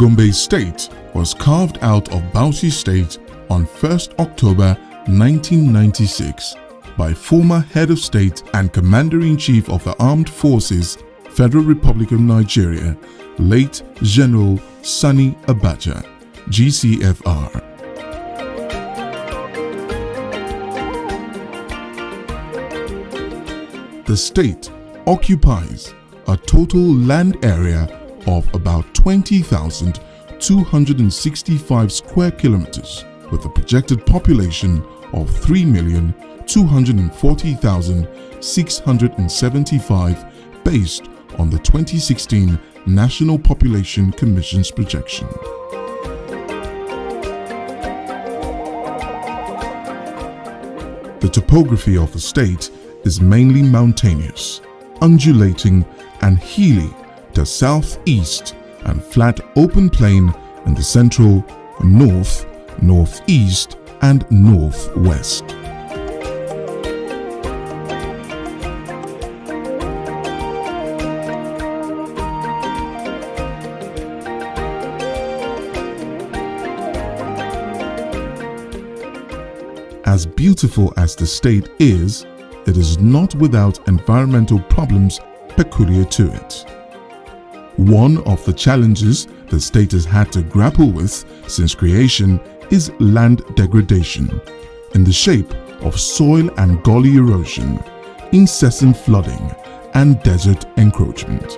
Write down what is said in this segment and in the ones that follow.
Gombe State was carved out of Bauchi State on 1st October 1996 by former Head of State and Commander-in-Chief of the Armed Forces, Federal Republic of Nigeria, late General Sani Abacha, GCFR. The state occupies a total land area of about 20,265 square kilometers, with a projected population of 3,240,675 based on the 2016 National Population Commission's projection. The topography of the state is mainly mountainous, undulating and hilly to southeast, and flat open plain in the central, north, northeast and northwest. As beautiful as the state is, it is not without environmental problems peculiar to it. One of the challenges the state has had to grapple with since creation is land degradation, in the shape of soil and gully erosion, incessant flooding, and desert encroachment.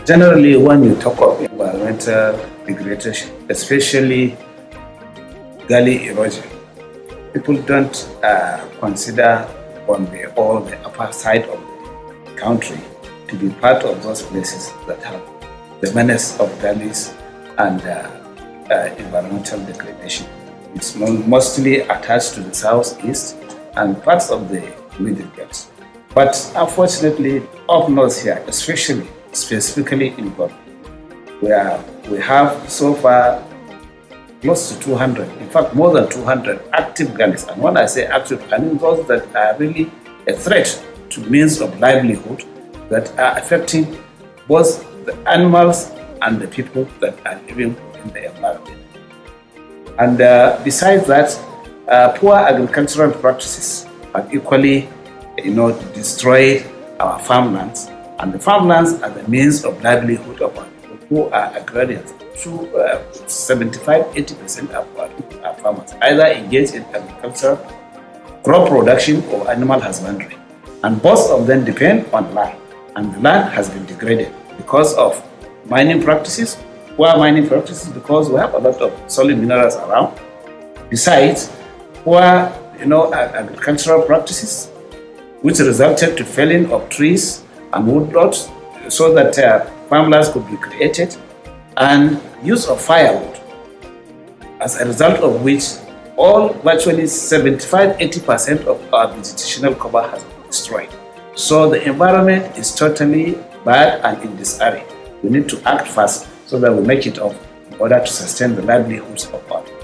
Generally, when you talk of environmental degradation, especially gully erosion, people don't consider Gombe or the upper side of the country to be part of those places that have the menace of gullies and environmental degradation. It's mostly attached to the southeast and parts of the middle belt. But unfortunately, up north here, specifically in Gombe, where we have so far close to 200, in fact more than 200 active gullies. And when I say active, I mean those that are really a threat to means of livelihood that are affecting both the animals and the people that are living in the environment. And besides that, poor agricultural practices have equally destroyed our farmlands. And the farmlands are the means of livelihood of our people who are agrarians. 75-80% of our farmers either engage in agriculture, crop production or animal husbandry. And both of them depend on land. And the land has been degraded because of mining practices. Poor mining practices because we have a lot of solid minerals around. Besides, poor agricultural practices which resulted to felling of trees and woodlots so that farmlands could be created, and use of firewood, as a result of which virtually 75-80% of our vegetational cover has been destroyed. So the environment is totally bad and in disarray. We need to act fast so that we make it up in order to sustain the livelihoods of our people.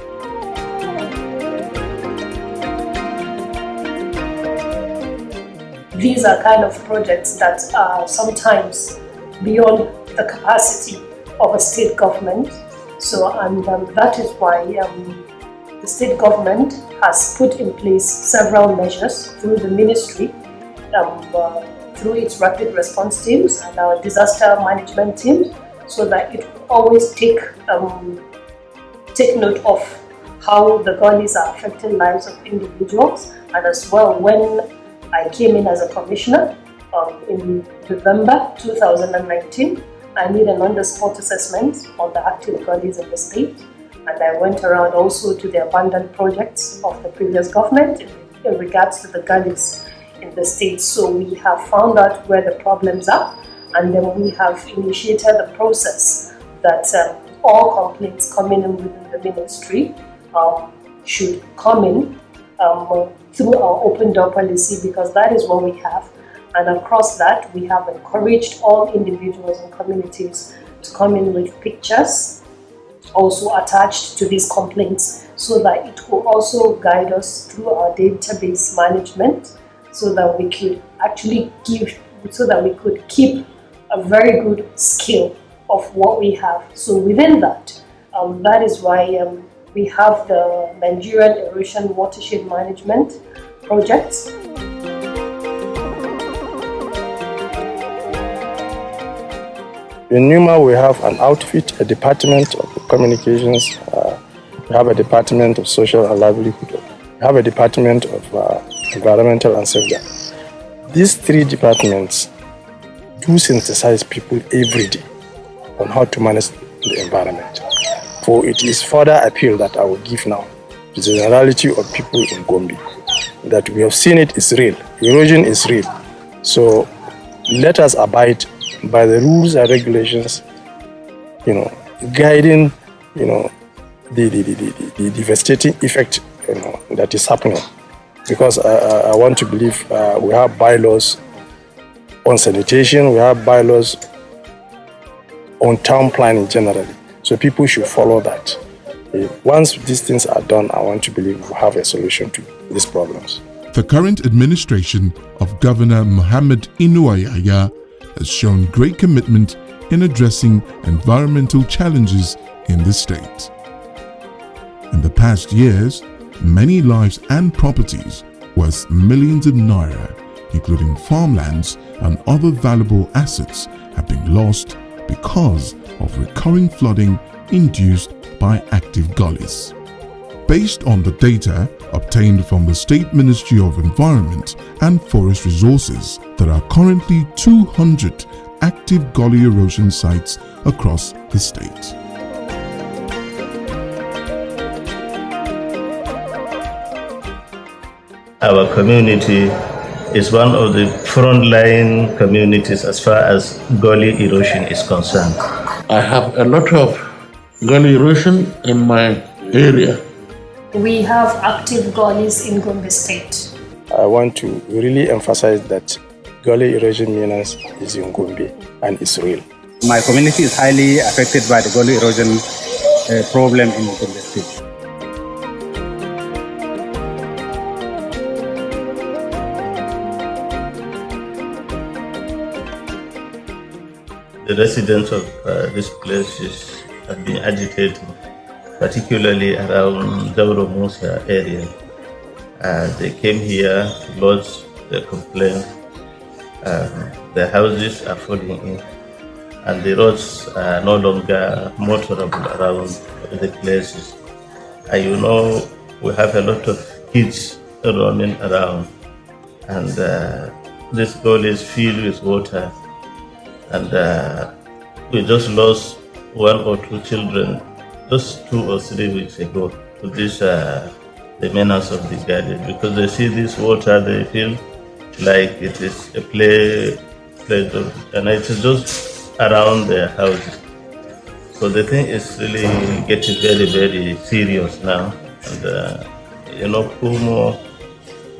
These are kind of projects that are sometimes beyond the capacity of a state government. So, and that is why the state government has put in place several measures through the ministry, through its rapid response teams and our disaster management teams, so that it will always take note of how the gullies are affecting lives of individuals. And as well, when I came in as a commissioner in November 2019, I made an on-the-spot assessment on the active gullies in the state. And I went around also to the abandoned projects of the previous government in regards to the gullies in the state. So we have found out where the problems are, and then we have initiated the process that all complaints coming in within the ministry should come in through our open door policy, because that is what we have. And across that, we have encouraged all individuals and communities to come in with pictures also attached to these complaints, so that it will also guide us through our database management, so that we could actually we could keep a very good scale of what we have. So within that, that is why we have the Nigerian Erosion Watershed Management projects. In NEWMAP, we have an outfit, a department of communications, we have a department of social and livelihood, we have a department of environmental and safeguard. These three departments do synthesize people every day on how to manage the environment. For it is further appeal that I will give now to the generality of people in Gombe, that we have seen it is real, erosion is real. So let us abide by the rules and regulations, guiding, the devastating effect, that is happening. Because I want to believe we have bylaws on sanitation, we have bylaws on town planning generally. So people should follow that. Once these things are done, I want to believe we'll have a solution to these problems. The current administration of Governor Mohammed Inuayaya has shown great commitment in addressing environmental challenges in the state. In the past years, many lives and properties worth millions of naira, including farmlands and other valuable assets, have been lost because of recurring flooding induced by active gullies. Based on the data obtained from the State Ministry of Environment and Forest Resources, there are currently 200 active gully erosion sites across the state. Our community is one of the frontline communities as far as gully erosion is concerned. I have a lot of gully erosion in my area. We have active gullies in Gombe State. I want to really emphasize that gully erosion menace is in Gombe and is real. My community is highly affected by the gully erosion problem in Gombe State. The residents of these places have been agitated, particularly around Jauro Musa area. They came here to lodge their complaint. The houses are falling in, and the roads are no longer motorable around the places. And we have a lot of kids roaming around, and this gully is filled with water. And we just lost 1 or 2 children just 2 or 3 weeks ago to this the menace of the gully, because they see this water, they feel like it is a play and it is just around their houses. So the thing is really getting very, very serious now. And Kumo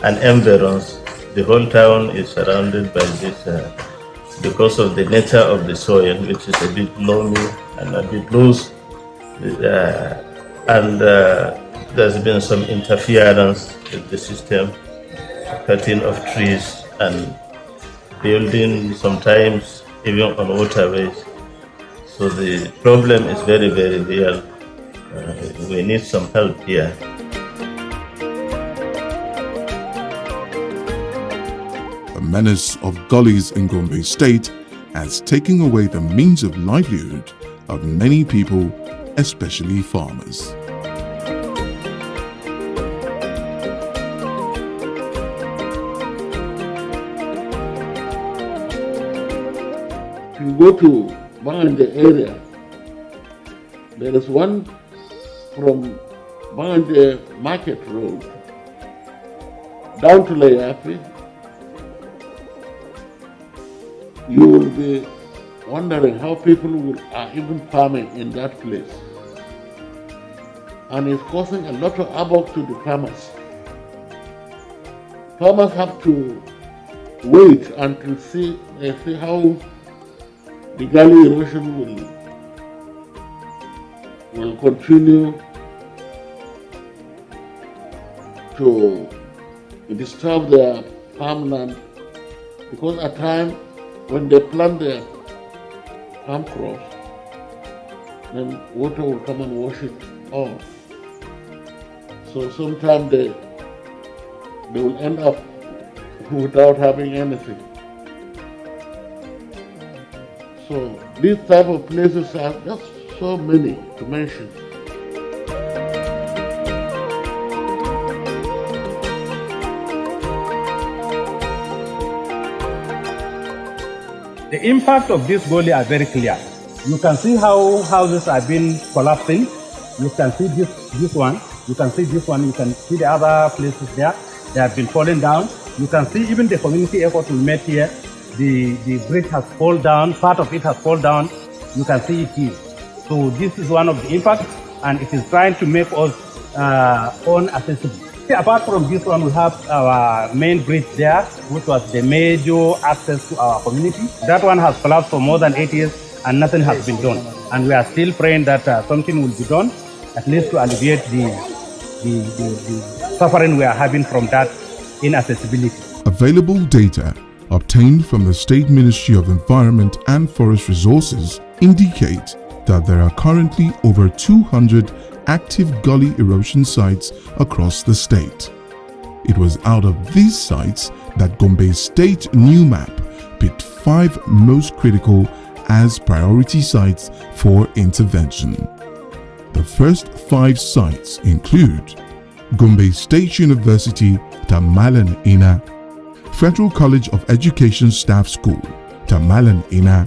and environs, the whole town is surrounded by this because of the nature of the soil, which is a bit loamy and a bit loose. There's been some interference with the system, cutting of trees and building sometimes even on waterways. So the problem is very, very real. We need some help here. The menace of gullies in Gombe State has taken away the means of livelihood of many people, especially farmers. If you go to Bangande area, there is one from Bangande Market Road down to Layapi, you will be wondering how people are even farming in that place. And it's causing a lot of havoc to the farmers. Farmers have to wait until they see how the gully erosion will continue to disturb their farmland, because at times when they plant their farm crops, then water will come and wash it off. So sometimes they will end up without having anything. So these type of places are just so many to mention. The impact of this gully are very clear. You can see how houses have been collapsing. You can see this one. You can see this one. You can see the other places there. They have been falling down. You can see even the community effort we made here. The bridge has fallen down. Part of it has fallen down. You can see it here. So this is one of the impacts, and it is trying to make us unaccessible. Apart from this one, we have our main bridge there, which was the major access to our community. That one has collapsed for more than 8 years, and nothing has been done. And we are still praying that something will be done, at least to alleviate the suffering we are having from that inaccessibility. Available data obtained from the State Ministry of Environment and Forest Resources indicate that there are currently over 200 active gully erosion sites across the state. It was out of these sites that Gombe State NEWMAP picked 5 most critical as priority sites for intervention. The first 5 sites include Gombe State University, Tamalan Ina, Federal College of Education Staff School, Tamalan Ina,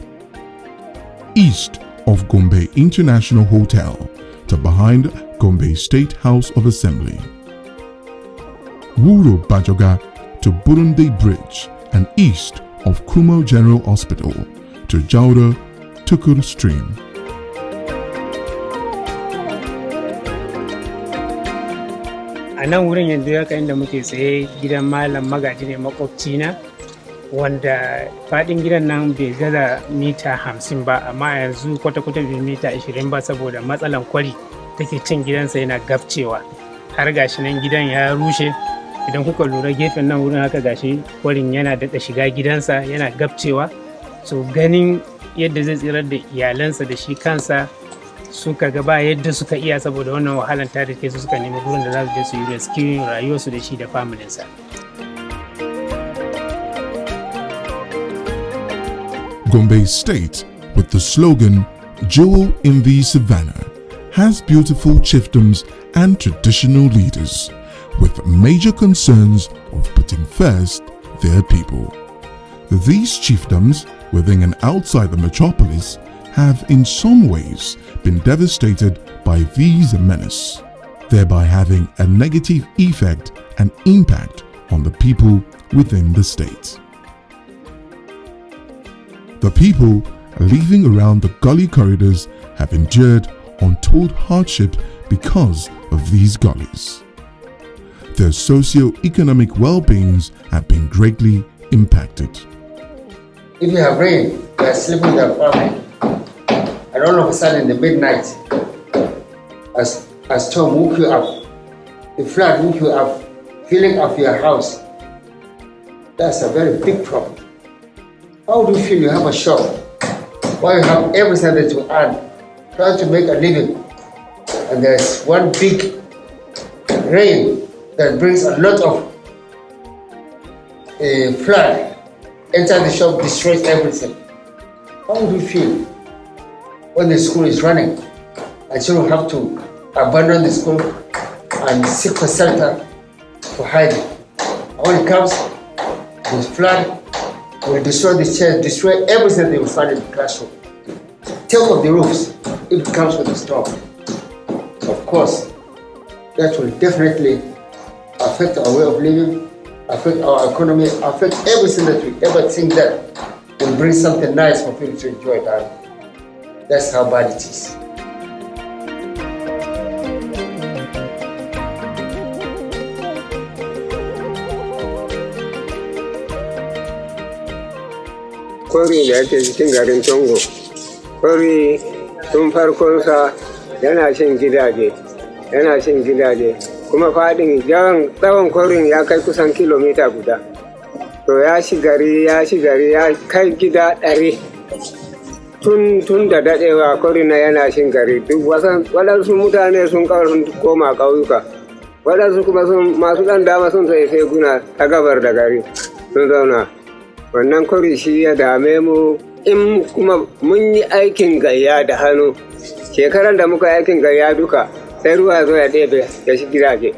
east of Gombe International Hotel to behind Gombe State House of Assembly, Wuro Bajoga to Burundi Bridge and east of Kumo General Hospital to Jauda Tukur Stream. A nan wurin yanzu haka inda muke tsaye gidan malam magaji ne makwabcina, wanda faɗin gidan nan bai gaza mita 50 ba, amma yanzu kwata-kwata bai mita 20 ba saboda matsalan kwari take cin gidansa yana gabcewa. Har gashi nan gidan ya rushe. Idan kuka lura gefen nan wurin haka gashi kwarin yana daɗa shiga gidansa yana gabcewa. So ganin yadda zai tsirar da iyalansa da shi kansa, suka ga ba yadda suka iya saboda wannan wahalan ta da ke su suka nemi gurin da za su je su yi rescue rayuwarsu da shi da familinsa. Gombe State, with the slogan "Jewel in the Savannah," has beautiful chiefdoms and traditional leaders with major concerns of putting first their people. These chiefdoms, within and outside the metropolis, have in some ways been devastated by these menace, thereby having a negative effect and impact on the people within the state. The people living around the gully corridors have endured untold hardship because of these gullies. Their socio-economic well-beings have been greatly impacted. If you have rain, you are sleeping with your family, and all of a sudden in the midnight, a storm woke you up, the flood woke you up, filling up your house. That's a very big problem. How do you feel? You have a shop, while you have everything that you earn, trying to make a living, and there's one big rain that brings a lot of flood, enter the shop, destroys everything. How do you feel when the school is running and children have to abandon the school and seek for shelter for hiding? When it comes, the flood will destroy the chairs, destroy everything they will find in the classroom. Take off the roofs if it comes with a storm. course, that will definitely affect our way of living, affect our economy, affect everything that we ever think that will bring something nice for people to enjoy that. That's how bad it is. Kwari da yake cikin garin Tongo, kwari tun farkonsa yana cin gidaje, kuma faɗin tsawon kwarin ya kai kusan kilomita guda. To ya shi gari ya kai gida 100. Tun da daɗewa kwarin yana cin gari, duk waɗansu mutane sun koma ƙauyuka, waɗansu kuma masu ɗan dama sun sai guna ta gabar da gari sun zauna. Wannan kwari shi ya dame mu, in kuma mun yi aikin gayya da hannu, shekaran da muka aikin gayya duka sai ruwa zo ya ɗebe ya shi gidaje.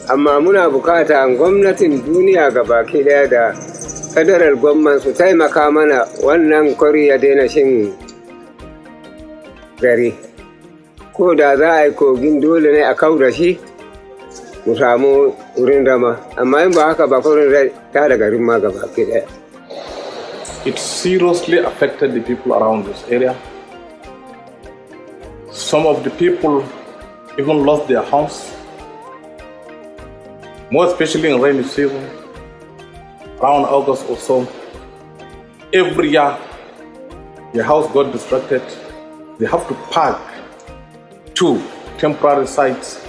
Amma muna bukata gwamnatin duniya gabaki daya da federal gwamnati su taimaka mana wannan kwari ya daina shin gari. Ko da za a yi kogin dole ne a kau da shi mu samu wurin zama, amma in ba haka ba kwarin zai tada garin ma gabaki daya. It seriously affected the people around this area. Some of the people even lost their house, more especially in rainy season, around August or so. Every year, the house got destructed. They have to park to temporary sites,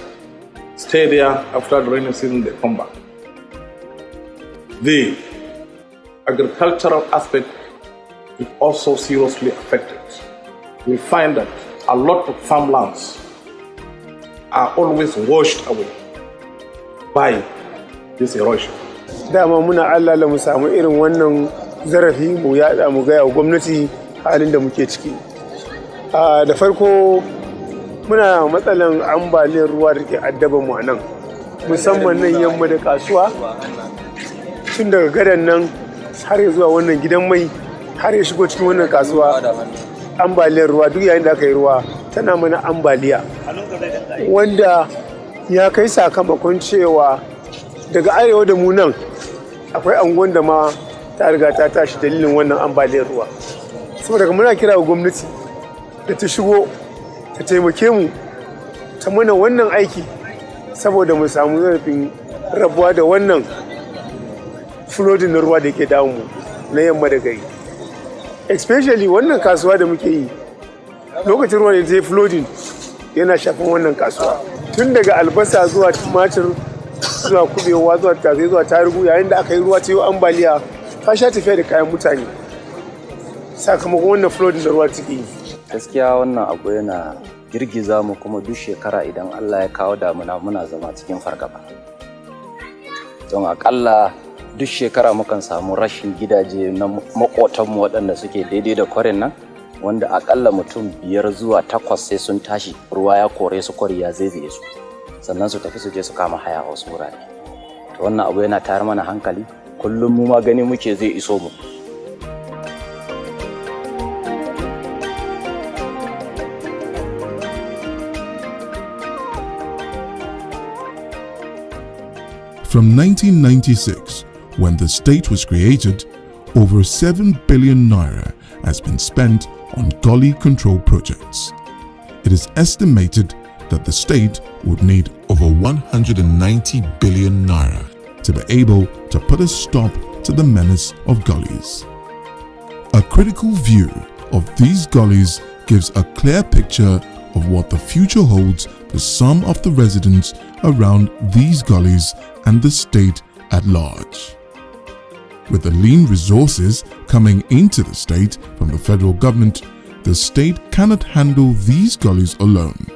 stay there after the rainy season, they come back. The agricultural aspect is also seriously affected. We find that a lot of farmlands are always washed away by this erosion. Dama muna Allah mu samu irin wannan zarafi mu yada mu ga gwamnati halin da muke ciki. Da farko muna matsalan ambaliyar ruwa da ke addaban mu nan, musamman nan yamma da kasuwa, tun daga gadan nan har zuwa wannan gidan mai, har ya shigo cikin wannan kasuwa. Ambaliyar ruwa duk yayin da aka yi ruwa tana mana ambaliya, wanda ya kai sakamakon cewa daga arewa da mu nan akwai anguwan da ma ta riga ta tashi dalilin wannan ambaliyar ruwa. Saboda muna kira ga gwamnati da ta shigo ta taimake mu ta mana wannan aiki, saboda mu samu zarafin rabuwa da wannan flooding na ruwa da ke damu mu na yamma da gari. Especially wannan kasuwa da muke yi, lokacin ruwa da ta yi flooding yana shafin wannan kasuwa, tun daga albasa zuwa tumatir zuwa kubewa zuwa tasai zuwa tarugu. Yayin da aka yi ruwa ta yi ambaliya, ta sha tafiya da kayan mutane sakamakon wannan flooding da ruwa take yi. Gaskiya wannan abu yana girgiza mu, kuma duk shekara idan Allah ya kawo damuna muna zama cikin fargaba. Don akalla duk shekara mukan samu rashin gidaje na makotanmu waɗanda suke daidai da kwarin nan, wanda akalla mutum 5 zuwa 8 sai sun tashi, ruwa ya kore su, kwari ya zaizaye su, sannan su tafi su je su kama haya a wasu wurare. To wannan abu yana tayar mana hankali, kullum mu ma gani muke zai iso mu. From 1996, when the state was created, over 7 billion naira has been spent on gully control projects. It is estimated that the state would need over 190 billion naira to be able to put a stop to the menace of gullies. A critical view of these gullies gives a clear picture of what the future holds for some of the residents around these gullies and the state at large. With the lean resources coming into the state from the federal government, the state cannot handle these gullies alone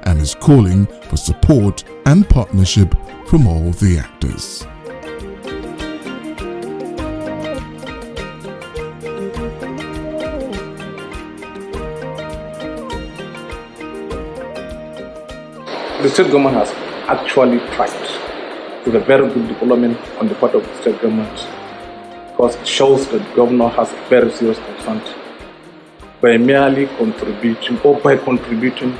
and is calling for support and partnership from all the actors. The state government has actually tried with a very good development on the part of the state government, because it shows that the governor has a very serious concern by merely contributing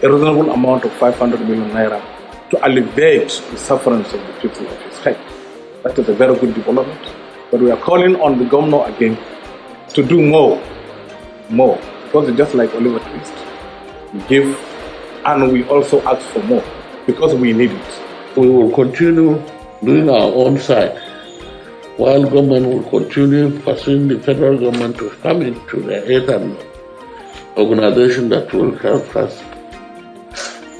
a reasonable amount of 500 million naira to alleviate the sufferance of the people of his state. That is a very good development. But we are calling on the governor again to do more, because it's just like Oliver Twist. We give and we also ask for more because we need it. We will continue doing our own side, while government will continue pursuing the federal government to come into the aid and organization that will help us.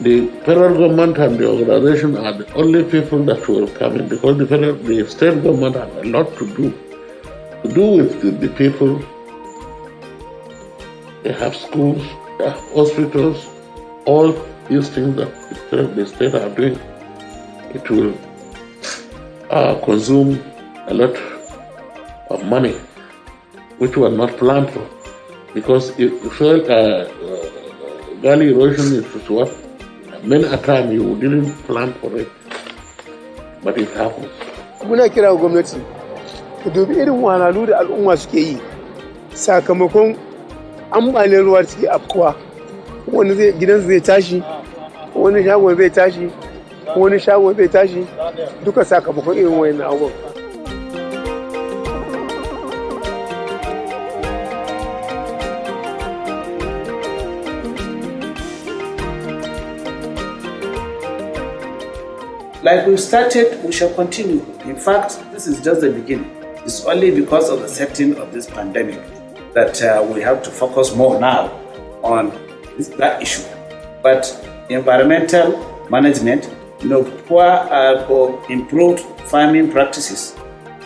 The federal government and the organization are the only people that will come in, because the state government has a lot to do with the people. They have schools, they have hospitals, all these things that the state are doing. It will consume a lot of money, which was not planned for, because gully erosion is what many a time you didn't plan for it, but it happens. Muna kira gwamnati ku dubi irin wahalhalu da al'umma suke yi sakamakon ambaliyar ruwa da suke afkuwa. Wani gidansu zai tashi, wani shagon zai tashi, wani shagon zai tashi, duka sakamakon irin wayannan abubuwan. Like we started, we shall continue. In fact, this is just the beginning. It's only because of the setting of this pandemic that we have to focus more now on that issue. But environmental management, poor improved farming practices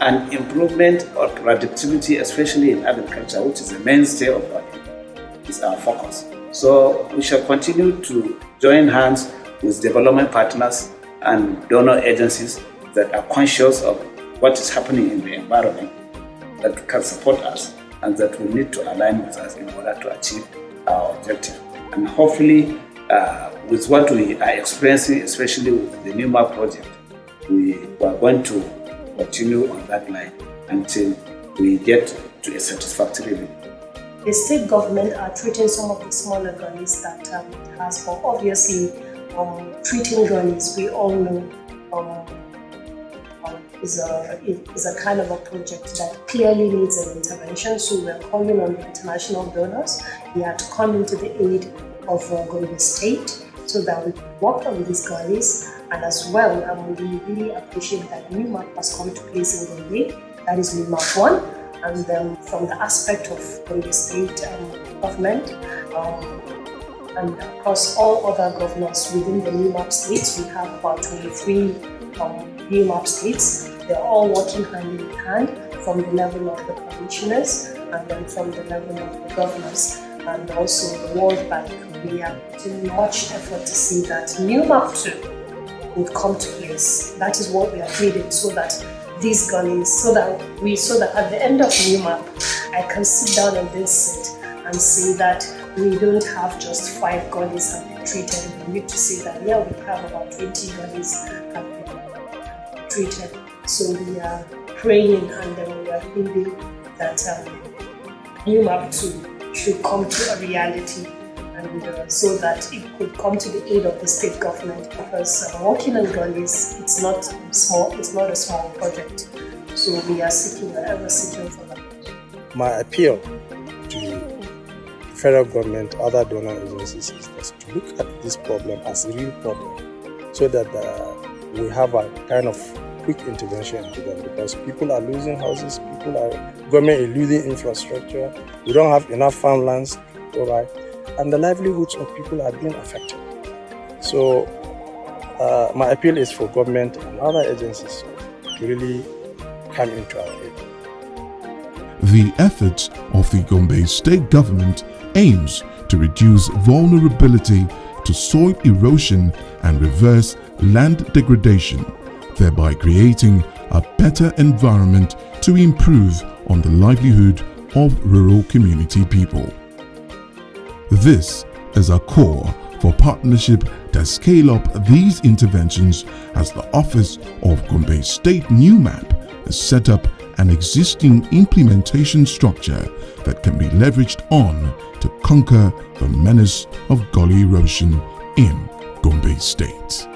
and improvement of productivity, especially in agriculture, which is the mainstay of is our focus. So we shall continue to join hands with development partners and donor agencies that are conscious of what is happening in the environment, that can support us and that will need to align with us in order to achieve our objective. And hopefully, with what we are experiencing, especially with the NEWMAP project, we are going to continue on that line until we get to a satisfactory level. The state government are treating some of the smaller gullies that it has, but obviously treating gullies, we all know, is a kind of a project that clearly needs an intervention. So we're calling on the international donors here to come into the aid of Gombe State so that we can work on these gullies. And as well, we really appreciate that NEWMAP has come to place in Gombe. That is NEWMAP 1. And then from the aspect of Gombe State government, and across all other governors within the NEWMAP states, we have about 23 NEWMAP states. They're all working hand in hand from the level of the commissioners and then from the level of the governors and also the World Bank. We are putting much effort to see that NEWMAP 2 would come to place. That is what we are needing, so that these gullies, so that at the end of NEWMAP, I can sit down and then sit and say that we don't have just 5 gullies have been treated. We need to say that, yeah, we have about 20 gullies have been treated. So we are praying and then we are thinking that NEWMAP 2 should come to a reality, and so that it could come to the aid of the state government, because working on gullies, it's not small. It's not a small project. So we are seeking for that. My appeal to the federal government, other donor agencies, is just to look at this problem as a real problem, so that we have a kind of quick intervention into them, because people are losing houses, government is losing infrastructure, we don't have enough farmlands to provide, and the livelihoods of people are being affected. So my appeal is for government and other agencies to really come into our aid. The efforts of the Gombe State government aims to reduce vulnerability to soil erosion and reverse land degradation, thereby creating a better environment to improve on the livelihood of rural community people. This is a core for partnership that scale up these interventions, as the Office of Gombe State NEWMAP has set up an existing implementation structure that can be leveraged on to conquer the menace of gully erosion in Gombe State.